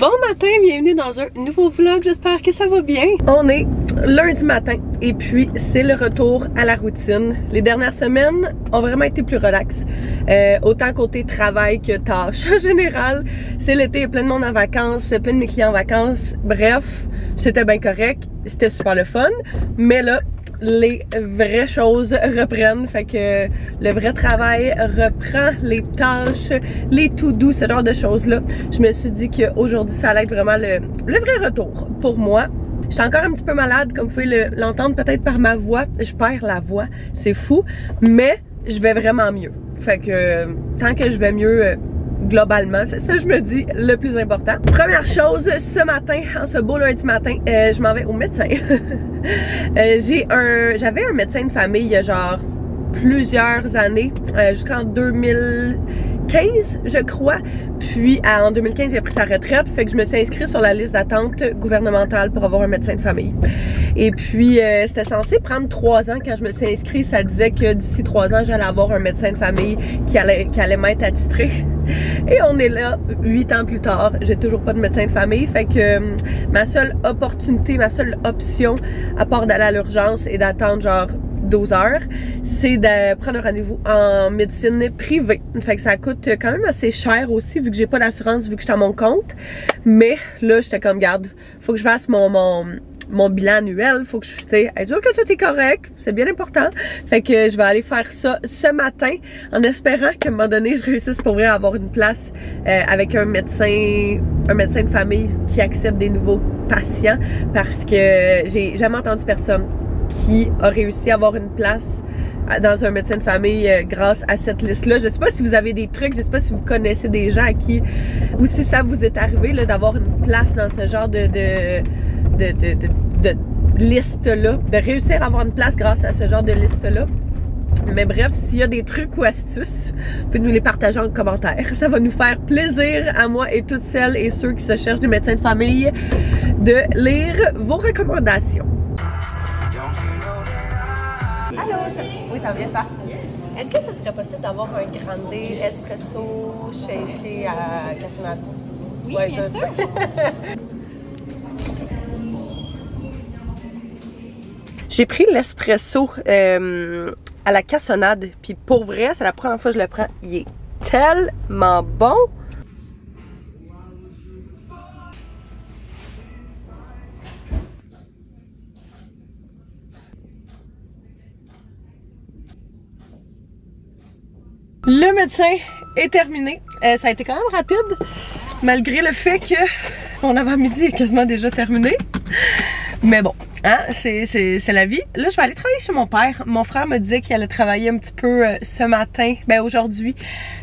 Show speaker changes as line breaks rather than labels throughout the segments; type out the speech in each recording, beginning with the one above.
Bon matin, bienvenue dans un nouveau vlog, j'espère que ça va bien. On est lundi matin et puis c'est le retour à la routine. Les dernières semaines ont vraiment été plus relax, autant côté travail que tâches. En général, c'est l'été, plein de monde en vacances, plein de mes clients en vacances. Bref, c'était bien correct, c'était super le fun, mais là, les vraies choses reprennent, fait que le vrai travail reprend, les tâches, les to-do, ce genre de choses-là. Je me suis dit qu'aujourd'hui, ça allait être vraiment le vrai retour pour moi. J'étais encore un petit peu malade, comme vous pouvez l'entendre peut-être par ma voix. Je perds la voix, c'est fou, mais je vais vraiment mieux. Fait que tant que je vais mieux, globalement, c'est ça je me dis le plus important. Première chose, ce matin, en ce beau lundi matin, je m'en vais au médecin. J'avais un médecin de famille il y a genre plusieurs années, jusqu'en 2015 je crois, puis en 2015 j'ai pris sa retraite, fait que je me suis inscrite sur la liste d'attente gouvernementale pour avoir un médecin de famille. Et puis c'était censé prendre 3 ans. Quand je me suis inscrite, ça disait que d'ici 3 ans j'allais avoir un médecin de famille qui allait m'être attitré. Et on est là 8 ans plus tard, j'ai toujours pas de médecin de famille, fait que ma seule opportunité, ma seule option à part d'aller à l'urgence et d'attendre genre 12 heures, c'est de prendre un rendez-vous en médecine privée. Fait que ça coûte quand même assez cher aussi, vu que j'ai pas d'assurance, vu que je suis à mon compte. Mais là, j'étais comme, garde, faut que je fasse mon bilan annuel, faut que je, tu sais, être sûr que tout est correct, c'est bien important. Fait que je vais aller faire ça ce matin, en espérant qu'à un moment donné, je réussisse pour vrai à avoir une place avec un médecin de famille qui accepte des nouveaux patients, parce que j'ai jamais entendu personne qui a réussi à avoir une place dans un médecin de famille grâce à cette liste-là. Je sais pas si vous avez des trucs, je sais pas si vous connaissez des gens à qui, ou si ça vous est arrivé d'avoir une place dans ce genre de liste-là, de réussir à avoir une place grâce à ce genre de liste-là. Mais bref, s'il y a des trucs ou astuces, vous pouvez nous les partager en commentaire. Ça va nous faire plaisir à moi et toutes celles et ceux qui se cherchent des médecins de famille de lire vos recommandations. Allô, oui, ça vient ça. Yes. Est-ce que ça serait possible d'avoir un grande espresso shaké à cassonade?
Oui, ouais, bien sûr.
J'ai pris l'espresso à la cassonade, puis pour vrai, c'est la première fois que je le prends. Il est tellement bon! Le médecin est terminé. Ça a été quand même rapide, malgré le fait que mon avant-midi est quasiment déjà terminé. Mais bon, hein, c'est la vie. Là, je vais aller travailler chez mon père. Mon frère me disait qu'il allait travailler un petit peu ce matin, ben aujourd'hui,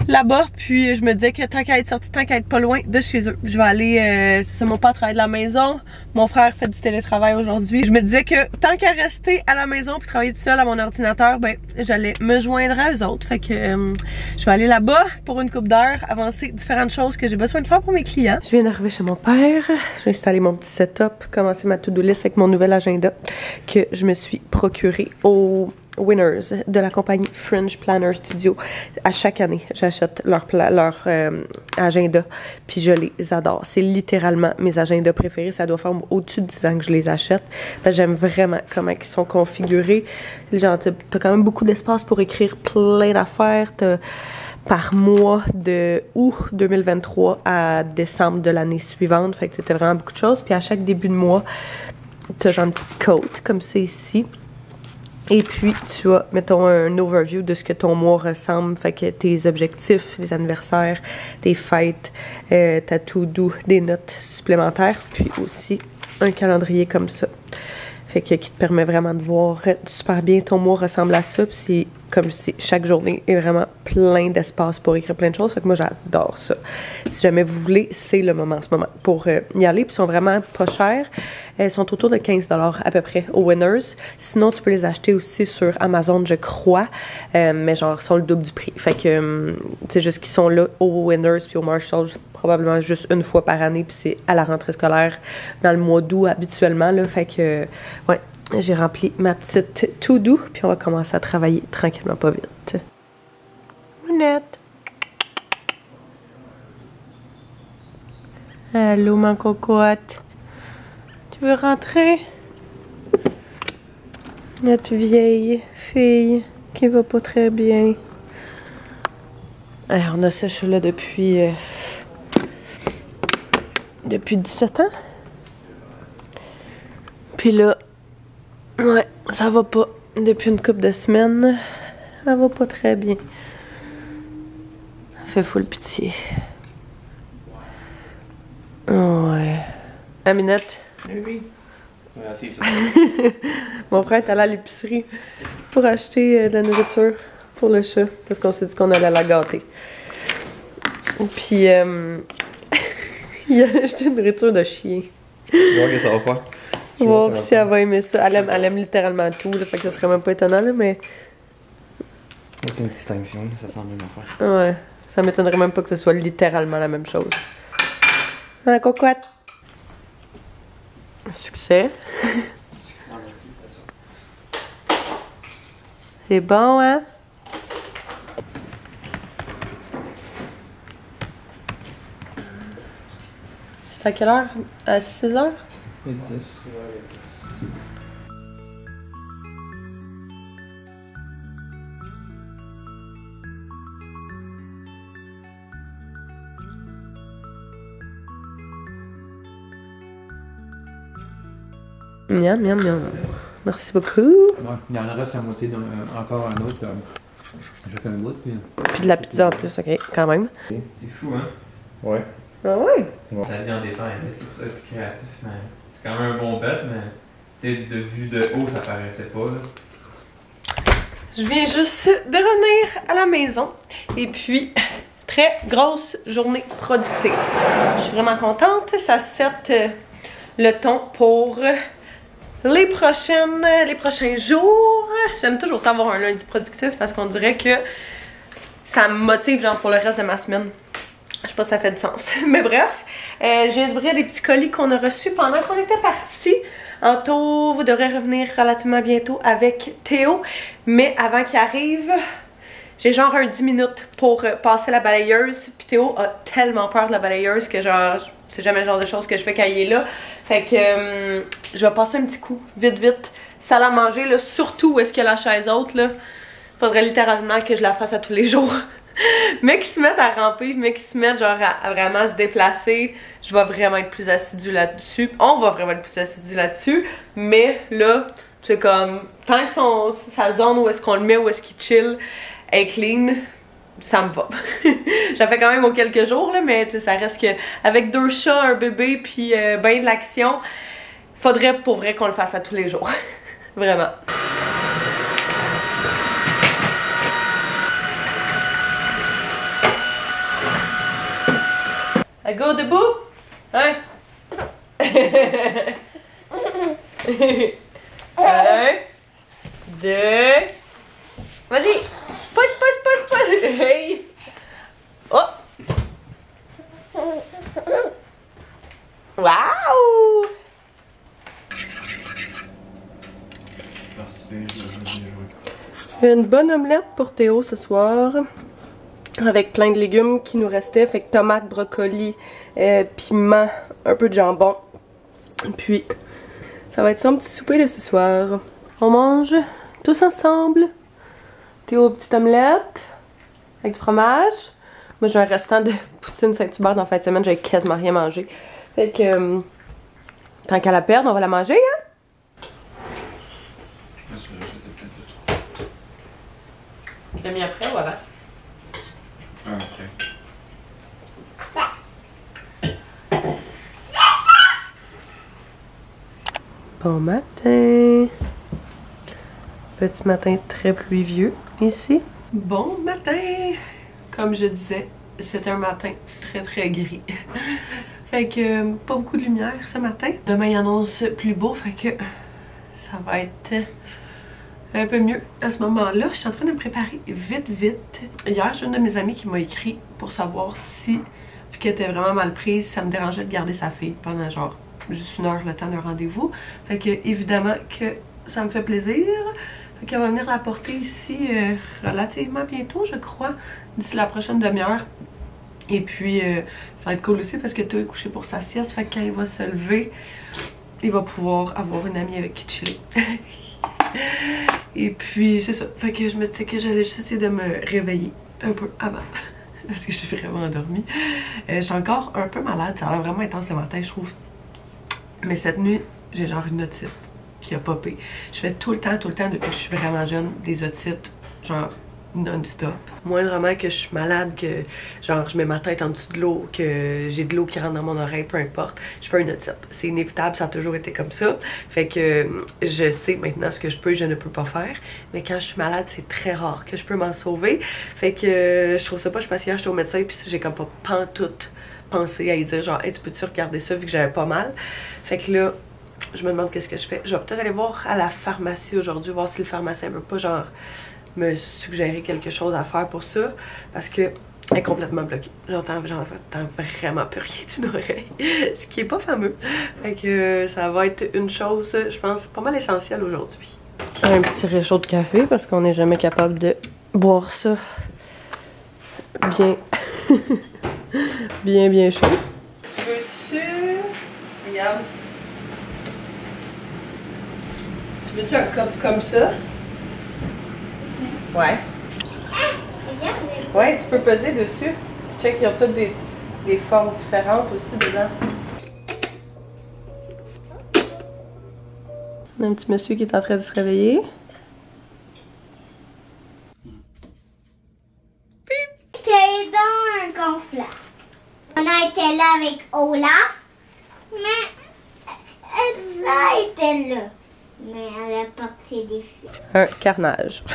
là-bas. Puis je me disais que tant qu'à être sorti, tant qu'à être pas loin de chez eux, je vais aller, c'est ça, mon père travaille de la maison. Mon frère fait du télétravail aujourd'hui. Je me disais que tant qu'à rester à la maison puis travailler tout seul à mon ordinateur, ben j'allais me joindre à eux autres. Fait que je vais aller là-bas pour une couple d'heures, avancer différentes choses que j'ai besoin de faire pour mes clients. Je viens d'arriver chez mon père. Je vais installer mon petit setup, commencer ma to-do list avec mon nouvel agenda que je me suis procuré au Winners de la compagnie Fringe Planner Studio. À chaque année, j'achète leur agenda, puis je les adore. C'est littéralement mes agendas préférés. Ça doit faire au-dessus de 10 ans que je les achète. J'aime vraiment comment ils sont configurés. Genre, t'as quand même beaucoup d'espace pour écrire plein d'affaires. Par mois de août 2023 à décembre de l'année suivante. Fait que c'était vraiment beaucoup de choses. Puis à chaque début de mois, t'as genre une petite cote comme c'est ici. Et puis, tu as, mettons, un overview de ce que ton mois ressemble. Fait que tes objectifs, les anniversaires, tes fêtes, ta to-do, des notes supplémentaires. Puis aussi, un calendrier comme ça. Fait que qui te permet vraiment de voir super bien ton mois ressemble à ça. Puis c'est comme si chaque journée est vraiment plein d'espace pour écrire plein de choses. Fait que moi, j'adore ça. Si jamais vous voulez, c'est le moment en ce moment pour y aller. Puis ils sont vraiment pas chers. Elles sont autour de 15 $ à peu près au Winners. Sinon, tu peux les acheter aussi sur Amazon, je crois. Mais genre, ils sont le double du prix. Fait que c'est juste qu'ils sont là au Winners puis au Marshall probablement juste une fois par année. Puis c'est à la rentrée scolaire dans le mois d'août habituellement. Là. Fait que, ouais, j'ai rempli ma petite to-do. Puis on va commencer à travailler tranquillement, pas vite. Mounette. Allô, ma cocotte. Tu veux rentrer? Notre vieille fille qui va pas très bien. Alors, on a ce chat-là depuis 17 ans. Puis là, ouais, ça va pas. Depuis une couple de semaines, ça va pas très bien. Ça fait full pitié. Ouais. Aminette.
Oui. Ouais, c'est ça.
Mon frère est allé à l'épicerie pour acheter de la nourriture pour le chat. Parce qu'on s'est dit qu'on allait la gâter. Puis, il a acheté une nourriture de chien.
Je vais voir que ça va faire.
On va voir si elle va aimer ça. Elle aime littéralement tout, là, fait que ça serait même pas étonnant, là, mais...
Aucune distinction, ça sent la même affaire.
Ouais, ça m'étonnerait même pas que ce soit littéralement la même chose. La cocotte. Succès. C'est bon, hein? C'est à quelle heure? À 6 heures?
Il y a 10.
Miam, miam, miam. Merci beaucoup.
Ouais, il y en reste à moitié encore un autre. J'ai fait un bout, puis...
Puis de la pizza en plus, ok, quand même.
C'est fou, hein? Ouais.
Ah ouais?
La vie en détail, qu'est-ce que ça plus créatif, mais c'est quand même un bon bet, mais tu sais, de vue de haut, ça paraissait pas, là.
Je viens juste de revenir à la maison. Et puis, très grosse journée productive. Je suis vraiment contente. Ça set le ton pour les prochains jours. J'aime toujours ça avoir un lundi productif parce qu'on dirait que ça me motive genre pour le reste de ma semaine. Je sais pas si ça fait du sens. Mais bref, je viens d'ouvrir les petits colis qu'on a reçus pendant qu'on était partis. Anto, vous devrez revenir relativement bientôt avec Théo. Mais avant qu'il arrive, j'ai genre un 10 minutes pour passer la balayeuse. Puis Théo a tellement peur de la balayeuse que genre, c'est jamais le genre de choses que je fais quand il est là. Fait que je vais passer un petit coup, vite vite. Salle à manger, là, surtout où est-ce qu'il y a la chaise haute, là. Faudrait littéralement que je la fasse à tous les jours. Mais qui se mettent à ramper, mais qui se mettent genre à vraiment se déplacer, je vais vraiment être plus assidue là-dessus. On va vraiment être plus assidue là-dessus. Mais là, c'est comme, tant que sa zone où est-ce qu'on le met, où est-ce qu'il chill, est clean, ça me va. J'en fais quand même aux quelques jours, là, mais ça reste que avec 2 chats, un bébé, puis ben de l'action, faudrait pour vrai qu'on le fasse à tous les jours. Vraiment. Elle go debout? Hein? 1, 2. Vas-y! Pousse! Hey! Oh! Wow! J'ai une bonne omelette pour Théo ce soir. Avec plein de légumes qui nous restaient. Fait que tomates, brocolis, piment, un peu de jambon. Puis, ça va être son petit souper de ce soir. On mange tous ensemble. Théo, petite omelette. Avec du fromage. Moi, j'ai un restant de poutine Saint-Hubert dans la fin de semaine. J'avais quasiment rien mangé. Fait que, tant qu'à la perdre, on va la manger, hein? Je l'ai mis après ou avant?
Après.
Bon matin. Petit matin très pluvieux ici. Bon matin. Comme je disais, c'était un matin très gris. Fait que pas beaucoup de lumière ce matin. Demain il annonce plus beau, fait que ça va être un peu mieux à ce moment-là. Je suis en train de me préparer vite. Hier, j'ai une de mes amies qui m'a écrit pour savoir si, vu qu'elle était vraiment mal prise, ça me dérangeait de garder sa fille pendant genre juste 1 heure le temps d'un rendez-vous. Fait que évidemment que ça me fait plaisir. Fait qu'elle va venir la porter ici relativement bientôt, je crois, d'ici la prochaine demi-heure. Et puis, ça va être cool aussi parce que Théo est couché pour sa sieste. Fait que quand il va se lever, il va pouvoir avoir une amie avec qui chiller. Et puis, c'est ça. Fait que je me disais que j'allais juste essayer de me réveiller un peu avant. Parce que je suis vraiment endormie. Je suis encore un peu malade. Ça a l'air vraiment intense le matin, je trouve. Mais cette nuit, j'ai genre une otite qui a popé. Je fais tout le temps, depuis que je suis vraiment jeune, des otites, genre non-stop. Moindrement que je suis malade, que genre je mets ma tête en dessous de l'eau, que j'ai de l'eau qui rentre dans mon oreille, peu importe, je fais une otite. C'est inévitable, ça a toujours été comme ça. Fait que je sais maintenant ce que je peux et je ne peux pas faire. Mais quand je suis malade, c'est très rare que je peux m'en sauver. Fait que je trouve ça pas, je pense hier j'étais au médecin puis j'ai comme pas pantoute pensé à lui dire genre hey, tu peux-tu regarder ça vu que j'avais pas mal. Fait que là, je me demande qu'est-ce que je fais. Je vais peut-être aller voir à la pharmacie aujourd'hui, voir si le pharmacien veut pas genre me suggérer quelque chose à faire pour ça, parce que elle est complètement bloquée. J'entends vraiment plus rien d'une oreille, ce qui est pas fameux. Fait que ça va être une chose, je pense, pas mal essentielle aujourd'hui. Un petit réchaud de café parce qu'on n'est jamais capable de boire ça bien, bien chaud. Tu veux-tu, regarde, tu veux-tu un cup comme ça? Ouais. Ouais, tu peux peser dessus. Check, il y a toutes des formes différentes aussi dedans. On a un petit monsieur qui est en train de se réveiller.
T'es dans un gonflable. On a été là avec Olaf, mais Elsa était là. Mais elle a porté des filles.
Un carnage.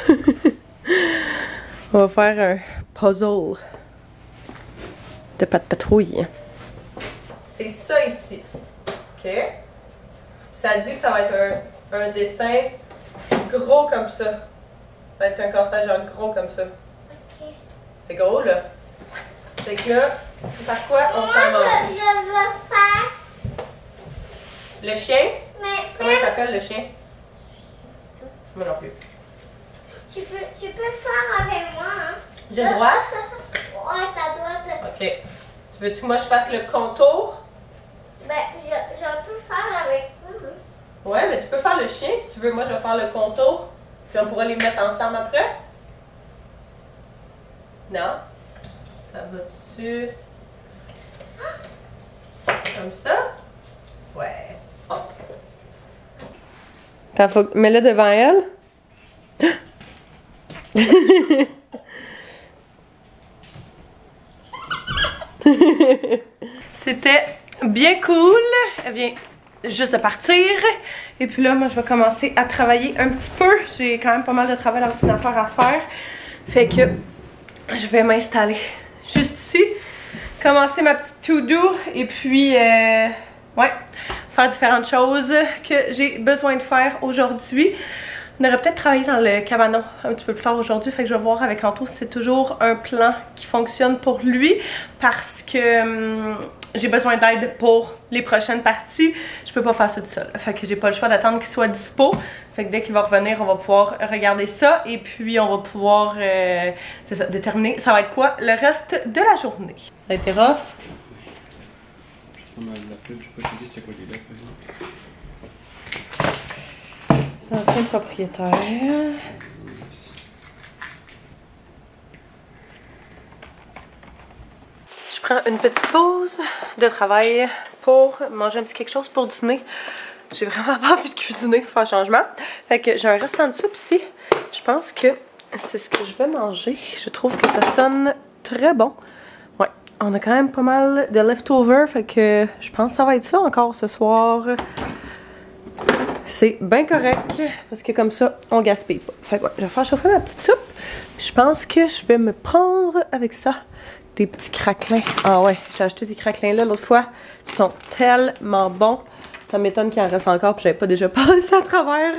On va faire un puzzle de pas de patrouille. C'est ça ici. OK? Ça dit que ça va être un dessin gros comme ça. Ça va être un casse-tête genre gros comme ça.
OK.
C'est gros là. Fait que là, par quoi on
Moi,
commence?
je veux faire.
Le chien?
Mais
Comment il s'appelle le chien? Moi non plus.
tu peux faire avec moi, hein?
J'ai le droit?
Ouais, t'as le droit.
OK. Tu veux-tu que moi je fasse le contour?
Ben, je peux faire avec toi. Hein?
Ouais, mais tu peux faire le chien si tu veux. Moi, je vais faire le contour. Puis on pourra les mettre ensemble après. Non? Ça va dessus. Comme ça? Ouais. Mets-le devant elle. C'était bien cool. Elle vient juste de partir. Et puis là, moi, je vais commencer à travailler un petit peu. J'ai quand même pas mal de travail d'ordinateur à faire. Fait que je vais m'installer juste ici. Commencer ma petite to-do. Et puis, ouais, faire différentes choses que j'ai besoin de faire aujourd'hui. On aurait peut-être travaillé dans le cabanon un petit peu plus tard aujourd'hui, fait que je vais voir avec Anto si c'est toujours un plan qui fonctionne pour lui, parce que j'ai besoin d'aide pour les prochaines parties. Je peux pas faire ça tout seul, fait que j'ai pas le choix d'attendre qu'il soit dispo. Fait que dès qu'il va revenir, on va pouvoir regarder ça et puis on va pouvoir c'est ça, déterminer ça va être quoi le reste de la journée. Ça a été rough.
Je peux te dire c'est quoi les lettres, par exemple.
Ancien propriétaire. Je prends une petite pause de travail pour manger un petit quelque chose pour dîner. J'ai vraiment pas envie de cuisiner, faire un changement. Fait que j'ai un restant de soupe ici. Je pense que c'est ce que je vais manger. Je trouve que ça sonne très bon. Ouais, on a quand même pas mal de leftovers. Fait que je pense que ça va être ça encore ce soir. C'est bien correct, parce que comme ça, on gaspille pas. Fait que ouais, je vais faire chauffer ma petite soupe. Je pense que je vais me prendre avec ça des petits craquelins. Ah ouais, j'ai acheté ces craquelins-là l'autre fois. Ils sont tellement bons. Ça m'étonne qu'il en reste encore, puis j'avais pas déjà passé à travers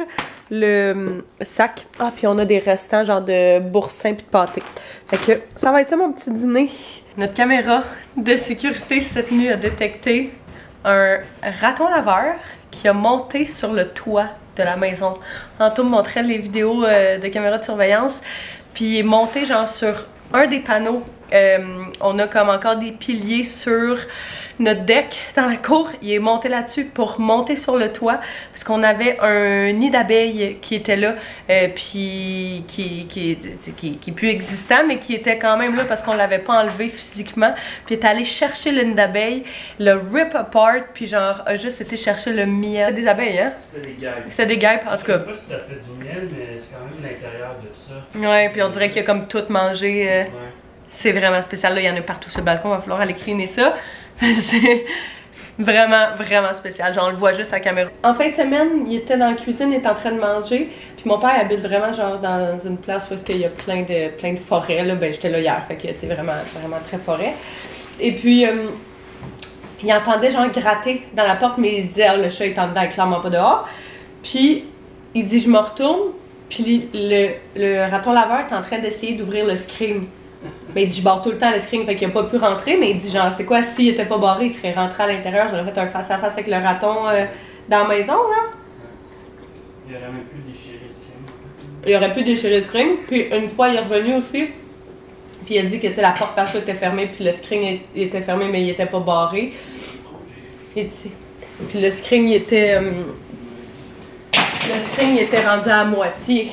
le sac. Ah, puis on a des restants, genre de boursin puis de pâté. Fait que ça va être ça mon petit dîner. Notre caméra de sécurité cette nuit a détecté un raton laveur qui a monté sur le toit de la maison. Anto me montrait les vidéos de caméras de surveillance, puis il est monté genre sur un des panneaux on a comme encore des piliers sur notre deck dans la cour. Il est monté là-dessus pour monter sur le toit parce qu'on avait un nid d'abeilles qui était là, puis qui est plus existant, mais qui était quand même là parce qu'on l'avait pas enlevé physiquement. Puis il est allé chercher le nid d'abeilles, le rip apart, puis genre a juste été chercher le miel des abeilles, hein? C'était des guêpes. C'était des guêpes, en tout cas.
Je sais pas si ça fait du miel, mais c'est quand même l'intérieur de tout ça.
Ouais, puis on dirait qu'il a comme tout mangé.
Ouais.
C'est vraiment spécial, là, il y en a partout sur le balcon, il va falloir aller cleaner ça. C'est vraiment, vraiment spécial, genre on le voit juste à la caméra. En fin de semaine, il était dans la cuisine, il était en train de manger, puis mon père habite vraiment genre dans une place où il y a plein de forêts, là, ben j'étais là hier, fait que c'est vraiment très forêt. Et puis, il entendait genre gratter dans la porte, mais il se disait, ah, le chat est en dedans, clairement pas dehors. Puis, il dit, je me retourne, puis le raton laveur est en train d'essayer d'ouvrir le screen. Mais il dit, je barre tout le temps le screen, fait qu'il a pas pu rentrer, mais il dit, genre, c'est quoi, s'il était pas barré, il serait rentré à l'intérieur, j'aurais fait un face-à-face avec le raton dans la maison, là.
Il aurait même pu déchirer le screen.
Il aurait pu déchirer le screen, puis une fois, il est revenu aussi, puis il a dit que, tu sais, la porte par était fermée, puis le screen était fermé, mais il était pas barré. Et tu sais, puis le screen, il était rendu à moitié.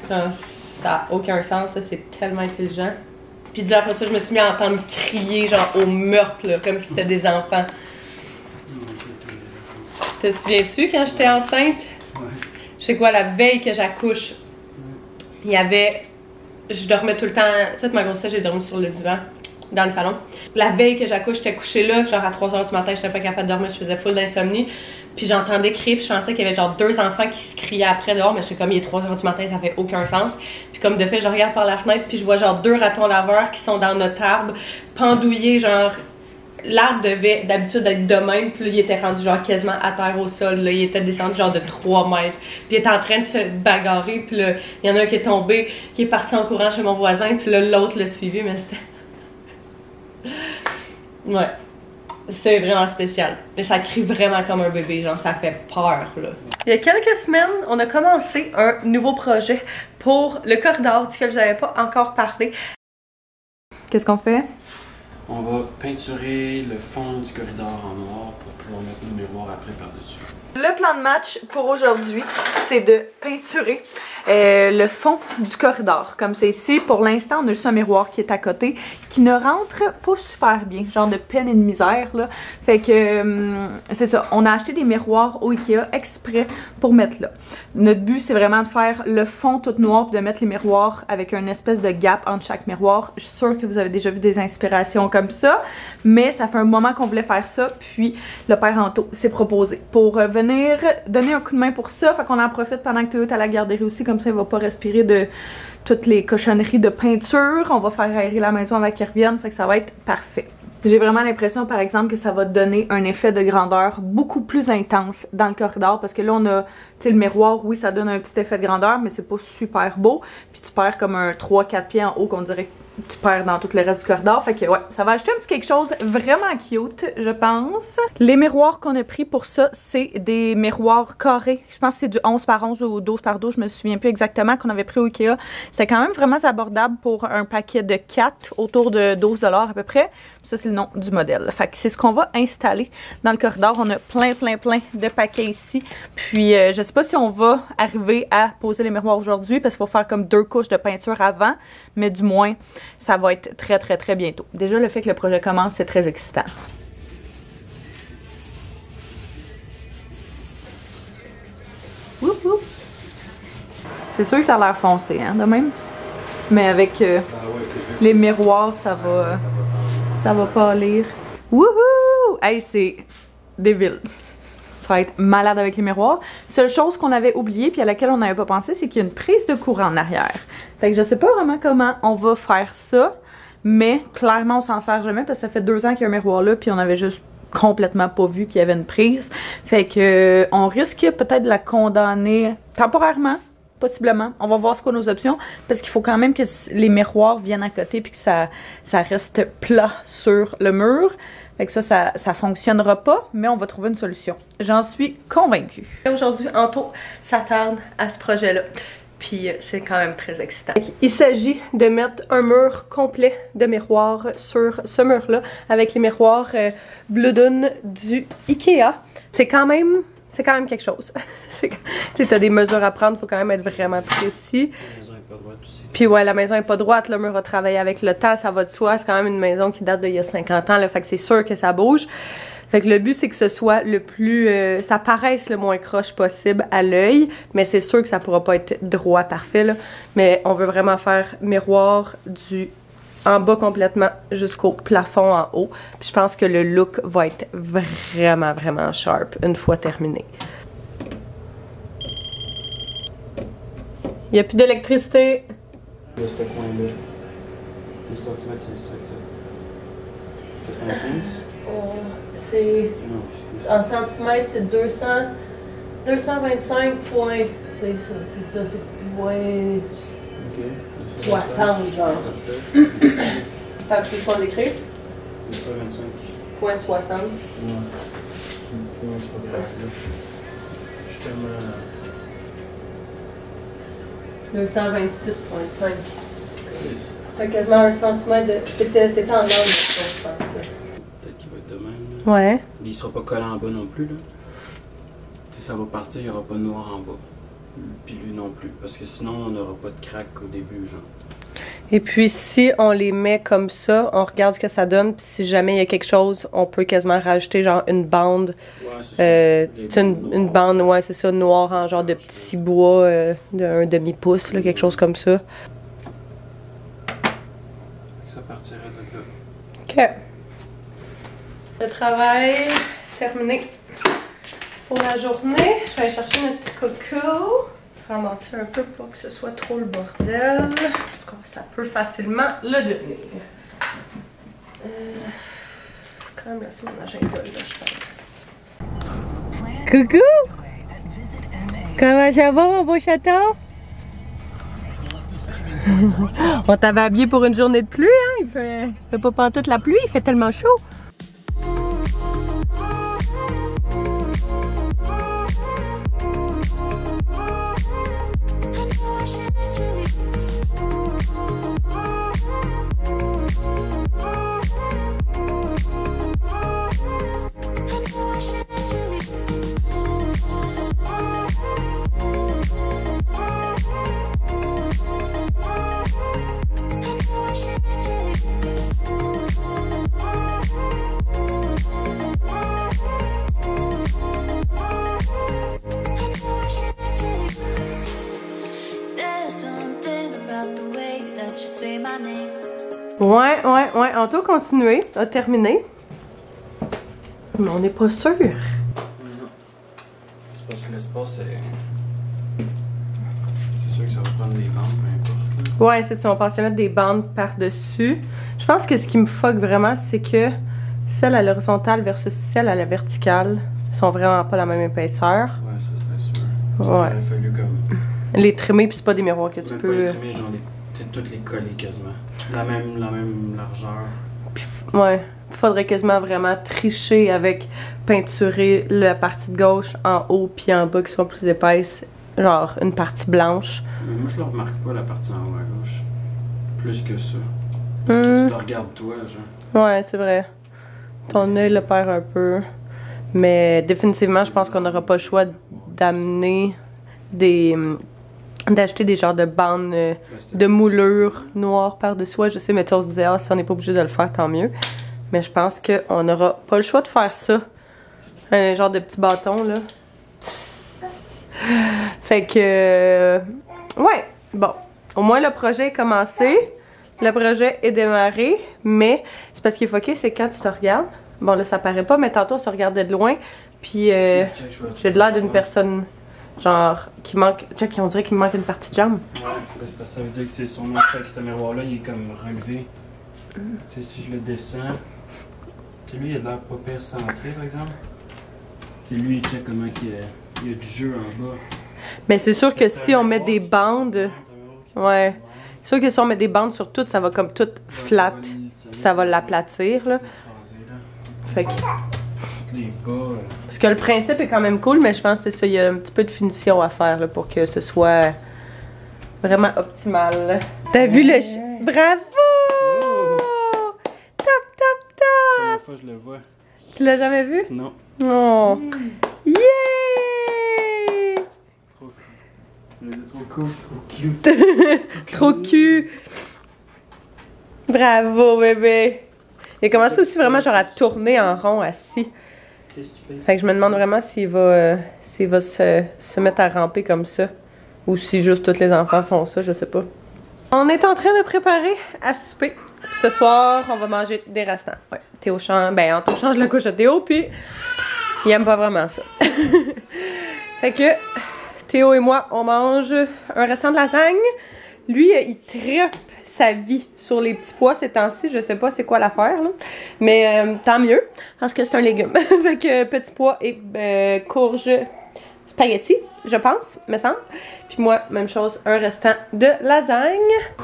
Ça n'a aucun sens, ça, c'est tellement intelligent. Puis déjà après ça, je me suis mis à entendre crier genre au meurtre, là, comme si c'était des enfants. Te souviens-tu quand j'étais enceinte?
Ouais.
Je sais quoi, la veille que j'accouche, il y avait... Je dormais tout le temps, toute ma grossesse, j'ai dormi sur le divan, dans le salon. La veille que j'accouche, j'étais couchée là, genre à 3h du matin, j'étais pas capable de dormir, je faisais full d'insomnie. Puis j'entendais crier, puis je pensais qu'il y avait genre 2 enfants qui se criaient après dehors, mais j'étais comme, il est 3h du matin, ça fait aucun sens. Puis comme de fait, je regarde par la fenêtre, puis je vois genre 2 ratons laveurs qui sont dans notre arbre, pendouillés, genre... L'arbre devait d'habitude être de même, puis là, il était rendu genre quasiment à terre au sol, là, il était descendu genre de 3 mètres. Puis il était en train de se bagarrer, puis là, il y en a un qui est tombé, qui est parti en courant chez mon voisin, puis là, l'autre l'a suivi, mais c'était... Ouais. C'est vraiment spécial. Mais ça crie vraiment comme un bébé, genre ça fait peur, là. Il y a quelques semaines, on a commencé un nouveau projet pour le corridor duquel je n'avais pas encore parlé. Qu'est-ce qu'on fait?
On va peinturer le fond du corridor en noir pour pouvoir mettre nos miroirs après par-dessus.
Le plan de match pour aujourd'hui, c'est de peinturer le fond du corridor. Comme c'est ici, pour l'instant, on a juste un miroir qui est à côté, qui ne rentre pas super bien, genre de peine et de misère, là. Fait que, c'est ça, on a acheté des miroirs au Ikea exprès pour mettre là. Notre but, c'est vraiment de faire le fond tout noir, puis de mettre les miroirs avec une espèce de gap entre chaque miroir. Je suis sûre que vous avez déjà vu des inspirations comme ça, mais ça fait un moment qu'on voulait faire ça, puis le père Anto s'est proposé pour venir donner un coup de main pour ça. Fait qu'on en profite pendant que Théo est à la garderie aussi, comme ça il va pas respirer de toutes les cochonneries de peinture. On va faire aérer la maison avant qu'il revienne, fait que ça va être parfait. J'ai vraiment l'impression par exemple que ça va donner un effet de grandeur beaucoup plus intense dans le corridor, parce que là on a, tu sais, le miroir, oui ça donne un petit effet de grandeur, mais c'est pas super beau, puis tu perds comme un 3-4 pieds en haut qu'on dirait que tu perds dans tout le reste du corridor. Fait que ouais, ça va acheter un petit quelque chose vraiment cute, je pense. Les miroirs qu'on a pris pour ça, c'est des miroirs carrés. Je pense que c'est du 11 par 11 ou 12 par 12, je me souviens plus exactement, qu'on avait pris au Ikea. C'était quand même vraiment abordable pour un paquet de 4, autour de 12 $ à peu près. Ça, c'est le nom du modèle. Fait que c'est ce qu'on va installer dans le corridor. On a plein de paquets ici. Puis, je sais pas si on va arriver à poser les miroirs aujourd'hui, parce qu'il faut faire comme 2 couches de peinture avant, mais du moins, ça va être très bientôt. Déjà, le fait que le projet commence, c'est très excitant. C'est sûr que ça a l'air foncé, hein, de même. Mais avec les miroirs, ça va pâlir. Wouhou! Hey, c'est débile. Ça va être malade avec les miroirs. Seule chose qu'on avait oubliée puis à laquelle on n'avait pas pensé, c'est qu'il y a une prise de courant en arrière. Fait que je sais pas vraiment comment on va faire ça, mais clairement on s'en sert jamais parce que ça fait 2 ans qu'il y a un miroir là puis on avait juste complètement pas vu qu'il y avait une prise. Fait que on risque peut-être de la condamner temporairement, possiblement. On va voir ce qu'ont nos options parce qu'il faut quand même que les miroirs viennent à côté puis que ça reste plat sur le mur. Fait que ça fonctionnera pas, mais on va trouver une solution. J'en suis convaincue. Aujourd'hui, Anto s'attarde à ce projet-là. Puis c'est quand même très excitant. Il s'agit de mettre un mur complet de miroirs sur ce mur-là avec les miroirs Bluedun du Ikea. C'est quand même quelque chose. Tu sais, t'as des mesures à prendre, faut quand même être vraiment précis.
La maison est pas droite aussi.
Puis ouais, la maison est pas droite, le mur a travaillé avec le temps, ça va de soi. C'est quand même une maison qui date d'il y a 50 ans, là, fait que c'est sûr que ça bouge. Fait que le but, c'est que ce soit le plus... ça paraisse le moins croche possible à l'œil, mais c'est sûr que ça pourra pas être droit parfait, là. Mais on veut vraiment faire miroir du en bas complètement jusqu'au plafond en haut. Puis je pense que le look va être vraiment, vraiment sharp une fois terminé. Il n'y a plus d'électricité.
De ce coin-là. Les centimètres, c'est ça, 95?
C'est...
Non,
En centimètres, c'est 225 points. C'est ça, c'est point...
ok.
60, genre. T'as pris le point d'écrire?
225.
Point 60.
Ouais. C'est pas grave, là. Je suis tellement...
226,5. T'as quasiment un centimètre de... T'étais en angle, je pense.
Peut-être qu'il va être de même, là.
Ouais.
Il sera pas collé en bas non plus, là. Tu sais, ça va partir, il n'y aura pas de noir en bas. Puis lui non plus, parce que sinon, on n'aura pas de crack au début, genre.
Et puis, si on les met comme ça, on regarde ce que ça donne, puis si jamais il y a quelque chose, on peut quasiment rajouter genre une bande.
Ouais, c'est ça.
Une bande, ouais, c'est ça, noire en genre de petit bois d'un demi-pouce, là, quelque chose comme ça.
Ça partirait de là.
OK. Le travail terminé pour la journée. Je vais aller chercher notre petit coco. Ramasser un peu pour que ce soit trop le bordel. Parce que ça peut facilement le devenir. Quand même laisser mon agenda là, je pense. Coucou! Comment ça va, mon beau chaton? On t'avait habillé pour une journée de pluie, hein? Il fait pas pantoute la pluie, il fait tellement chaud. Ouais, Anto a continué, a terminé. Mais on n'est pas sûr.
Non. C'est parce que l'espace est... C'est sûr que ça va prendre des bandes, peu importe. Là.
Ouais, c'est ça, on pensait mettre des bandes par-dessus. Je pense que ce qui me fuck vraiment, c'est que celle à l'horizontale versus celle à la verticale sont vraiment pas la même épaisseur.
Ouais, ça c'était sûr. Ça
Ouais.
aurait fallu comme...
Les trimer, puis c'est pas des miroirs que tu
Même
peux...
pas les trimer, genre toutes les coller quasiment. La même largeur.
Puis, ouais, faudrait quasiment vraiment tricher avec peinturer la partie de gauche en haut puis en bas qui soit plus épaisse, genre une partie blanche.
Mais moi je le remarque pas la partie en haut à gauche. Plus que ça. Parce que tu te regardes toi, genre.
Ouais, c'est vrai. Ton œil le perd un peu. Mais définitivement, je pense qu'on n'aura pas le choix d'amener des... d'acheter des genres de bandes de moulure noires par-dessus. Ouais, je sais, mais tu sais, on se disait, ah, si on n'est pas obligé de le faire, tant mieux. Mais je pense qu'on n'aura pas le choix de faire ça. Un genre de petit bâton, là. Fait que... ouais, bon. Au moins, le projet est commencé. Le projet est démarré. Mais c'est parce qu'il est fucké, c'est quand tu te regardes. Bon, là, ça paraît pas, mais tantôt, on se regardait de loin. Puis, j'ai de l'air d'une personne... genre, qui manque... Check, on dirait qu'il me manque une partie de jambe.
Ouais, c'est parce que ça veut dire que c'est son check, ce miroir-là, il est comme relevé. Tu sais, si je le descends... Tu sais, lui, il a l'air pas pire centré, par exemple. Puis lui, il check comment il y a du jeu en bas.
Mais c'est sûr que si on met des bandes... Ouais. C'est sûr que si on met des bandes sur tout, ça va comme tout flat. Puis ça va l'aplatir, là. Fait que...
Les bas...
Parce que le principe est quand même cool, mais je pense que c'est ça, il y a un petit peu de finition à faire là, pour que ce soit Vraiment optimal. T'as vu le... Bravo! Top, top, top!
La première fois que je le vois.
Tu l'as jamais vu?
Non.
Oh! Yeah!
Trop cool, trop cute.
Trop cul! Bravo, bébé! Il a commencé aussi vraiment genre à tourner en rond assis.
C'est stupide.
Fait que je me demande vraiment s'il va se mettre à ramper comme ça. Ou si juste tous les enfants font ça, je sais pas. On est en train de préparer à souper. Puis ce soir, on va manger des restants. Ouais, Théo change, Anto change la couche de Théo, puis il aime pas vraiment ça. Fait que Théo et moi, on mange un restant de lasagne. Lui, il trippe sa vie sur les petits pois ces temps-ci. Je sais pas c'est quoi l'affaire, là. Mais tant mieux, parce que c'est un légume. Fait que petits pois et courges spaghetti, je pense, me semble. Puis moi, même chose, un restant de lasagne.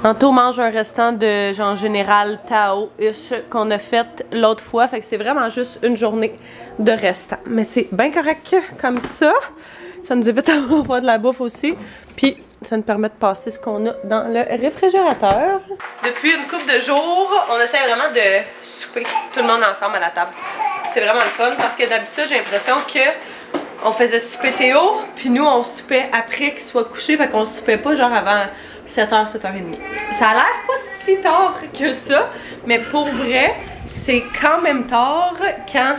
Anto mange un restant de genre général Tao-ish qu'on a fait l'autre fois. Fait que c'est vraiment juste une journée de restant. Mais c'est bien correct comme ça. Ça nous évite d'avoir de la bouffe aussi. Puis ça nous permet de passer ce qu'on a dans le réfrigérateur. Depuis une couple de jours, on essaie vraiment de souper tout le monde ensemble à la table. C'est vraiment le fun parce que d'habitude, j'ai l'impression que on faisait souper Théo, puis nous on soupait après qu'il soit couché, fait qu'on soupait pas genre avant 7h, 7h30. Ça a l'air pas si tard que ça, mais pour vrai, c'est quand même tard quand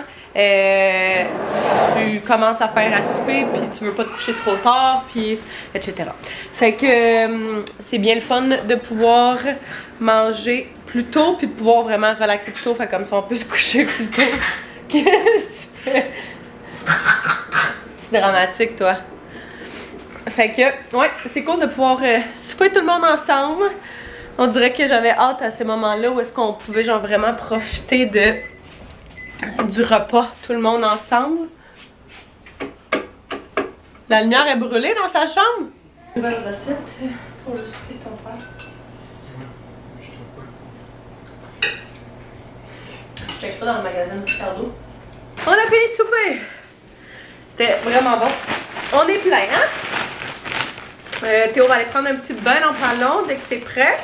tu commences à faire à souper, puis tu veux pas te coucher trop tard, puis etc. Fait que c'est bien le fun de pouvoir manger plus tôt, puis de pouvoir vraiment relaxer plus tôt, fait comme ça on peut se coucher plus tôt. Qu'est-ce que tu fais? C'est dramatique, toi. Fait que, ouais, c'est cool de pouvoir souper tout le monde ensemble. On dirait que j'avais hâte à ces moments-là où est-ce qu'on pouvait genre vraiment profiter du repas, tout le monde ensemble. La lumière est brûlée dans sa chambre. Nouvelle recette pour le souper de ton père. Je check pas dans le magasin de Ricardo. On a fini de souper! C'était vraiment bon. On est plein, hein? Théo va aller prendre un petit bain en parlant dès que c'est prêt.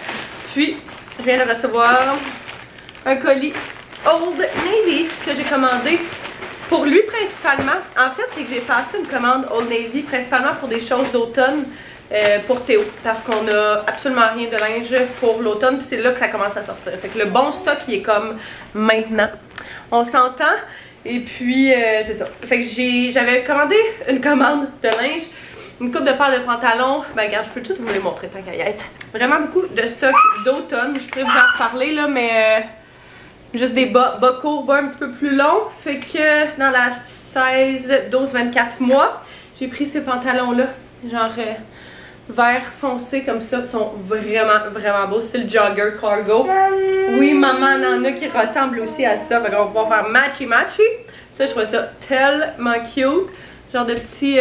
Puis, je viens de recevoir un colis Old Navy que j'ai commandé pour lui principalement. En fait, c'est que j'ai passé une commande Old Navy principalement pour des choses d'automne pour Théo. Parce qu'on a absolument rien de linge pour l'automne. Puis c'est là que ça commence à sortir. Fait que le bon stock, il est comme maintenant. On s'entend. Et puis, c'est ça. Fait que j'avais commandé une commande de linge, une coupe de paires de pantalons. Ben, regarde, je peux tout vous les montrer tant qu'à y être. Vraiment beaucoup de stock d'automne. Je pourrais vous en reparler, là, mais juste des bas courts, bas un petit peu plus longs. Fait que dans la 16, 12, 24 mois, j'ai pris ces pantalons-là. Genre vert foncé comme ça. Ils sont vraiment, vraiment beaux. C'est le jogger cargo. Oui, maman en a qui ressemble aussi à ça. Fait qu'on va pouvoir faire matchy-matchy. Ça, je trouve ça tellement cute. Genre de petits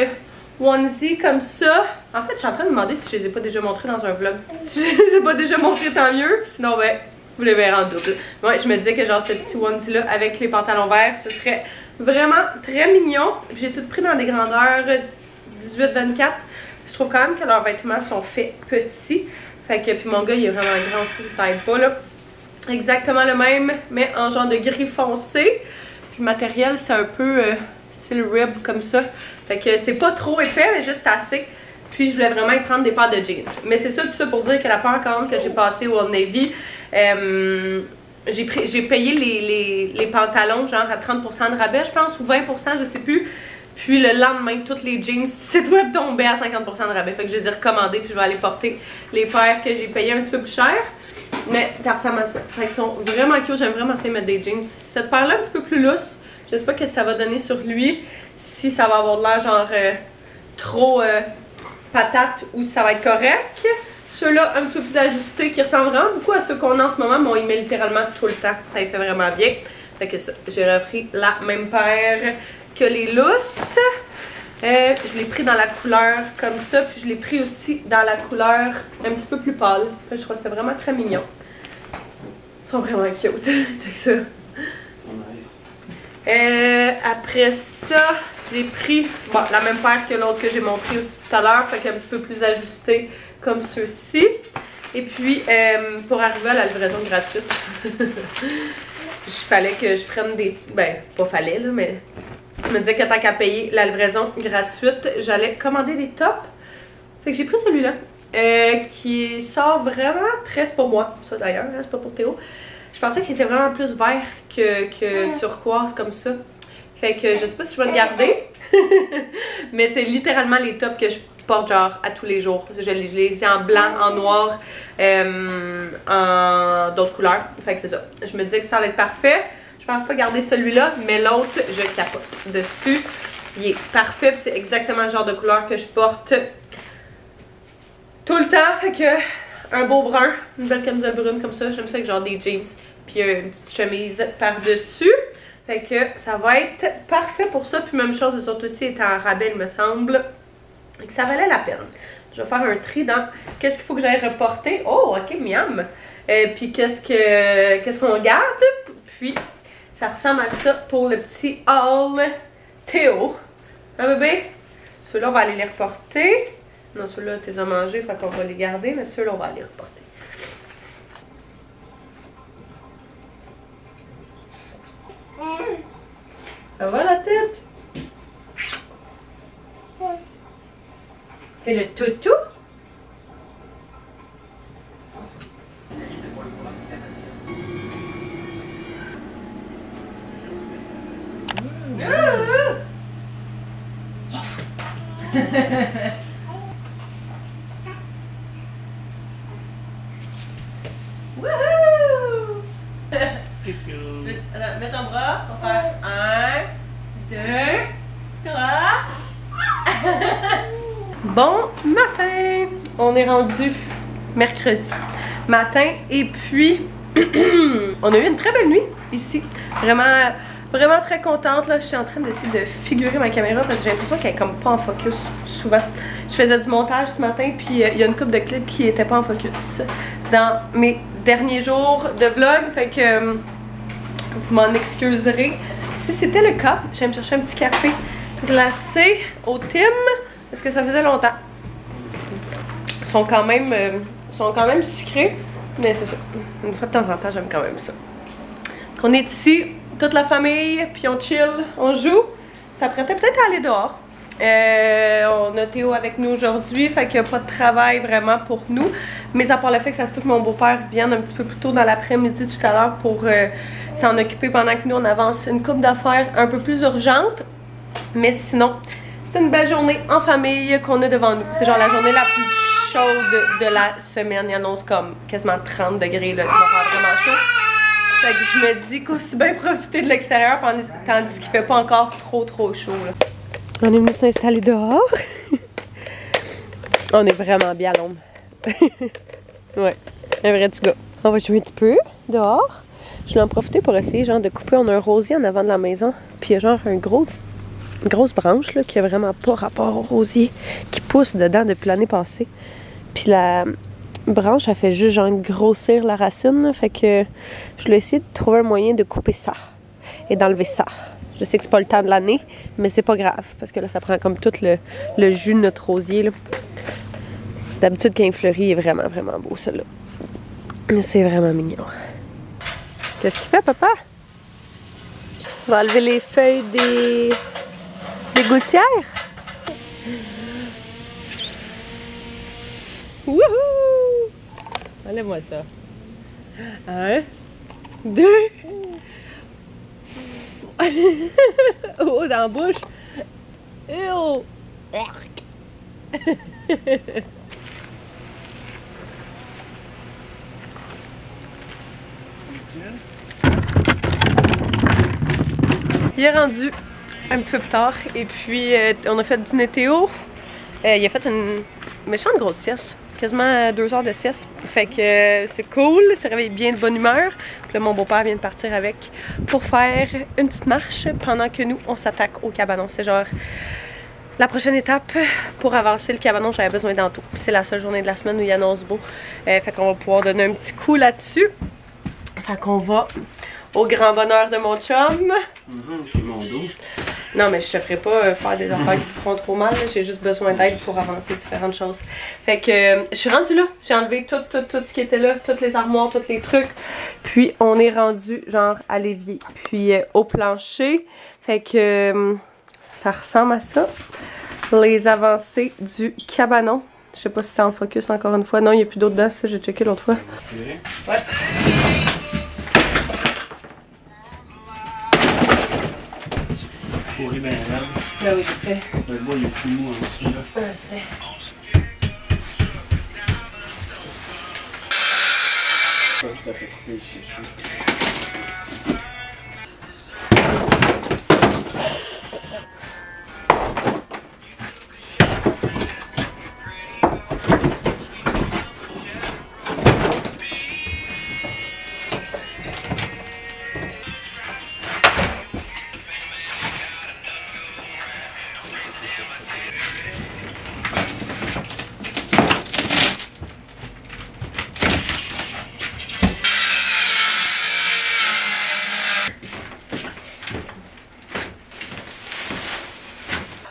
onesie comme ça. En fait, je suis en train de me demander si je les ai pas déjà montrés dans un vlog. Si je les ai pas déjà montrés, tant mieux. Sinon, ben, vous les verrez en double. Ouais, je me disais que genre ce petit onesie-là avec les pantalons verts, ce serait vraiment très mignon. J'ai tout pris dans des grandeurs 18-24. Je trouve quand même que leurs vêtements sont faits petits. Fait que, puis mon gars, il est vraiment grand aussi, ça aide pas, là. Exactement le même, mais en genre de gris foncé. Puis le matériel, c'est un peu style rib comme ça. Fait que c'est pas trop épais, mais juste assez. Puis je voulais vraiment y prendre des paires de jeans. Mais c'est ça, tout ça pour dire que la paire quand même que j'ai passée au Old Navy, j'ai payé les pantalons genre à 30% de rabais, je pense, ou 20%, je sais plus. Puis le lendemain, toutes les jeans du site web tombaient à 50% de rabais. Fait que je les ai recommandés, puis je vais aller porter les paires que j'ai payées un petit peu plus cher. Mais ça ressemble à ça. Fait qu'ils sont vraiment cute, j'aime vraiment essayer de mettre des jeans. Cette paire-là, un petit peu plus lousse, je sais pas ce que ça va donner sur lui. Si ça va avoir de l'air genre trop patate ou si ça va être correct. Ceux-là, un petit peu plus ajustés, qui ressemblent vraiment beaucoup à ceux qu'on a en ce moment, mais on y met littéralement tout le temps. Ça y fait vraiment bien. Fait que ça, j'ai repris la même paire que les lousses. Je l'ai pris dans la couleur comme ça, puis je l'ai pris aussi dans la couleur un petit peu plus pâle. Je trouve ça vraiment très mignon. Ils sont vraiment cute. Check ça. Après ça, j'ai pris la même paire que l'autre que j'ai montré aussi tout à l'heure, fait qu'un petit peu plus ajusté comme ceux-ci. Et puis, pour arriver à la livraison gratuite, il fallait que je prenne des... Ben, pas fallait, là, mais je me disais que tant qu'à payer la livraison gratuite, j'allais commander des tops. Fait que j'ai pris celui-là, qui sort vraiment très... C'est pour moi, ça d'ailleurs, hein, c'est pas pour Théo. Je pensais qu'il était vraiment plus vert que turquoise comme ça. Fait que je sais pas si je vais le garder. Mais c'est littéralement les tops que je porte genre à tous les jours. Je les ai en blanc, en noir, en d'autres couleurs. Fait que c'est ça. Je me disais que ça allait être parfait. Je pense pas garder celui-là, mais l'autre, je capote dessus. Il est parfait, c'est exactement le genre de couleur que je porte tout le temps. Fait que un beau brun, une belle camisole brune comme ça. J'aime ça avec genre des jeans, puis une petite chemise par-dessus. Fait que ça va être parfait pour ça. Puis même chose, les autres aussi étaient en rabais, il me semble. Et que ça valait la peine. Je vais faire un tri dans qu'est-ce qu'il faut que j'aille reporter. Oh, ok, miam. Puis qu'est-ce qu'on garde. Puis ça ressemble à ça pour le petit haul Théo. Hein, bébé? Ceux-là, on va aller les reporter. Non, ceux-là, tu les as mangés, fait qu'on va les garder. Mais ceux-là, on va aller reporter. Ça va la tête? C'est le toutou? Wouhou! Mets ton bras, on va faire 1, 2, 3. Bon matin! On est rendu mercredi matin et puis on a eu une très belle nuit ici. Vraiment très contente là. Je suis en train d'essayer de figurer ma caméra parce que j'ai l'impression qu'elle est comme pas en focus souvent. Je faisais du montage ce matin puis il y a une couple de clips qui étaient pas en focus dans mes derniers jours de vlog. Fait que vous m'en excuserez si c'était le cas. Je vais me chercher un petit café glacé au Tim parce que ça faisait longtemps. Ils sont quand même sucrés, mais c'est ça. Une fois de temps en temps, j'aime quand même ça. Donc on est ici, toute la famille, puis on chill, on joue. Ça prêtait peut-être à aller dehors. On a Théo avec nous aujourd'hui, fait qu'il n'y a pas de travail vraiment pour nous. Mais à part le fait que ça se peut que mon beau-père vienne un petit peu plus tôt dans l'après-midi tout à l'heure pour s'en occuper pendant que nous on avance une couple d'affaires un peu plus urgentes. Mais sinon, c'est une belle journée en famille qu'on a devant nous. C'est genre la journée la plus chaude de la semaine. Il annonce comme quasiment 30 degrés, là. Il va faire vraiment chaud. Fait que je me dis qu'aussi bien profiter de l'extérieur tandis qu'il fait pas encore trop chaud, là. On est venu s'installer dehors. On est vraiment bien à l'ombre. Ouais, un vrai petit gars. On va jouer un petit peu dehors. Je vais en profiter pour essayer genre de couper. On a un rosier en avant de la maison. Puis il y a genre une grosse branche là, qui a vraiment pas rapport au rosier qui pousse dedans depuis l'année passée. Puis la branche, elle fait juste genre grossir la racine. Là, fait que je vais essayer de trouver un moyen de couper ça et d'enlever ça. Je sais que c'est pas le temps de l'année, mais c'est pas grave parce que là, ça prend comme tout le jus de notre rosier. D'habitude, quand il fleurit, il est vraiment beau, celui-là. C'est vraiment mignon. Qu'est-ce qu'il fait, papa? On va enlever les feuilles des gouttières. Wouhou! Enlève-moi ça. 1, 2. Oh, dans la bouche. Ew. Il est rendu un petit peu plus tard et puis on a fait dîner Théo. Il a fait une méchante grosse sieste, quasiment 2 heures de sieste. Fait que c'est cool, il s'est réveillé bien de bonne humeur. Puis là, mon beau-père vient de partir avec pour faire une petite marche pendant que nous, on s'attaque au cabanon. C'est genre la prochaine étape pour avancer le cabanon. J'avais besoin d'Anto. C'est la seule journée de la semaine où il annonce beau. Fait qu'on va pouvoir donner un petit coup là-dessus. Fait qu'on va Au grand bonheur de mon chum.
Puis mon dos.
Non, mais je te ferai pas faire des affaires qui te feront trop mal. J'ai juste besoin d'aide pour avancer différentes choses. Fait que je suis rendue là. J'ai enlevé tout ce qui était là, toutes les armoires, tous les trucs. Puis on est rendu genre à l'évier. Puis au plancher. Fait que ça ressemble à ça. Les avancées du cabanon. Je sais pas si t'es en focus encore une fois. Non, il n'y a plus d'autres dedans. Ça, j'ai checké l'autre fois.
Okay.
Ouais.
Pourri ben raide.
Ben oui, je sais.
Le bois il est plus mou en dessous là.
Je sais.
Pas tout à fait coupé ici, je suis.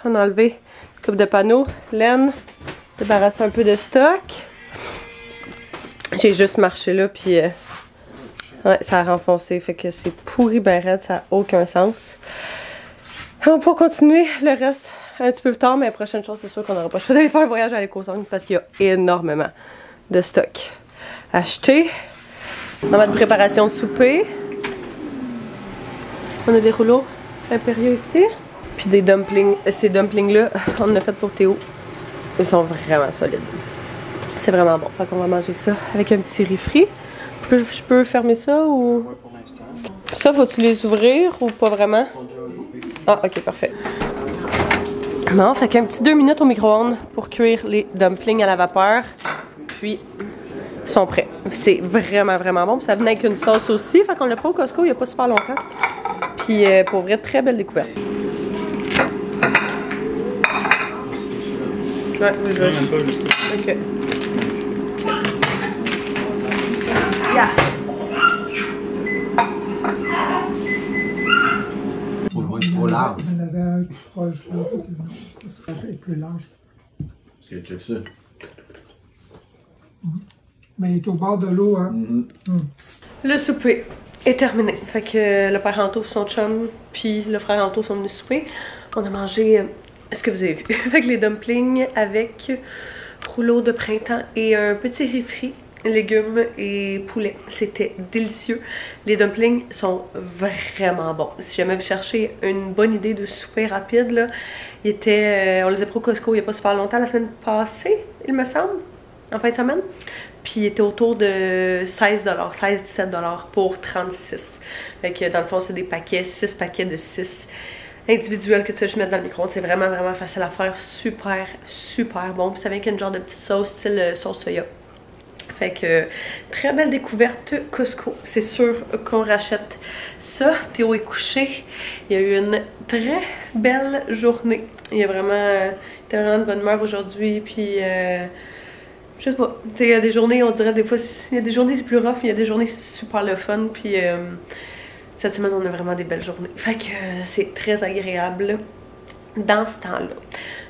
On a enlevé une coupe de panneaux, laine, débarrasser un peu de stock. J'ai juste marché là, puis ouais, ça a renfoncé, fait que c'est pourri ben raide, ça n'a aucun sens. On va continuer le reste un petit peu plus tard, mais la prochaine chose, c'est sûr qu'on n'aura pas le choix d'aller faire un voyage à l'Éco-Centre parce qu'il y a énormément de stock acheté. Moment de préparation de souper. On a des rouleaux impériaux ici. Puis des dumplings. Ces dumplings-là, on en a fait pour Théo. Ils sont vraiment solides. C'est vraiment bon. Fait qu'on va manger ça avec un petit riz frit. Je peux fermer ça ou...
Ouais, pour l'instant.
Ça, faut-tu les ouvrir ou pas vraiment? Ah, ok, parfait. Bon, fait qu'un petit 2 minutes au micro-ondes pour cuire les dumplings à la vapeur. Puis, ils sont prêts. C'est vraiment, vraiment bon. Puis ça venait avec une sauce aussi. Fait qu'on l'a pris au Costco il n'y a pas super longtemps. Puis, pour vrai, très belle découverte. Ouais, oui, je vais.
Même pas juste.
Ok. Yeah.
Trop large.
Il y en avait un plus proche là, ça fait plus large.
C'est check ça.
Mais il est au bord de l'eau, hein.
Le souper est terminé. Fait que le père Anto, son chum, puis le frère Anto sont venus souper. On a mangé ce que vous avez vu. Avec les dumplings, avec rouleau de printemps et un petit riz frit, légumes et poulet. C'était délicieux. Les dumplings sont vraiment bons. Si jamais vous cherchez une bonne idée de souper rapide, là, on les a pris au Costco il n'y a pas super longtemps, la semaine passée, il me semble, en fin de semaine. Puis il était autour de 16-17$ pour 36. Fait que dans le fond, c'est des paquets, 6 paquets de 6 individuels que tu vas juste mettre dans le micro-ondes. C'est vraiment, vraiment facile à faire. Super, super bon. Puis ça vient avec une genre de petite sauce, style sauce soya. Fait que très belle découverte Costco. C'est sûr qu'on rachète ça. Théo est couché. Il y a eu une très belle journée. Il y a vraiment, vraiment de bonne humeur aujourd'hui. Puis je sais pas. Il y a des journées, on dirait des fois, il y a des journées c'est plus rough, il y a des journées c'est super le fun. Puis cette semaine on a vraiment des belles journées. Fait que c'est très agréable dans ce temps-là.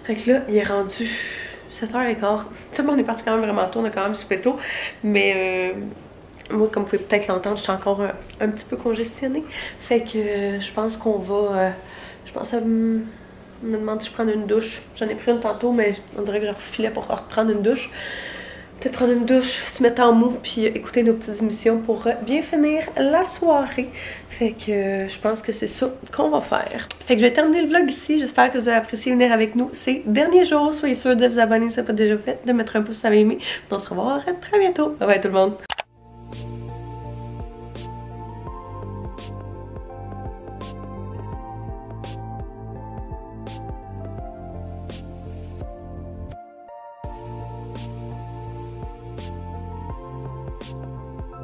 Fait que là, il est rendu 7h15. Tout le monde est parti quand même vraiment tôt, on a quand même super tôt. Mais moi, comme vous pouvez peut-être l'entendre, je suis encore un petit peu congestionnée. Fait que je pense qu'on va... je pense à me demander si je prends une douche. J'en ai pris une tantôt, mais on dirait que je refilais pour reprendre une douche. Peut-être prendre une douche, se mettre en mou, puis écouter nos petites émissions pour bien finir la soirée. Fait que je pense que c'est ça qu'on va faire. Fait que je vais terminer le vlog ici. J'espère que vous avez apprécié venir avec nous ces derniers jours. Soyez sûrs de vous abonner si ce n'est pas déjà fait, de mettre un pouce si vous avez aimé. On se revoit très bientôt. Bye bye tout le monde.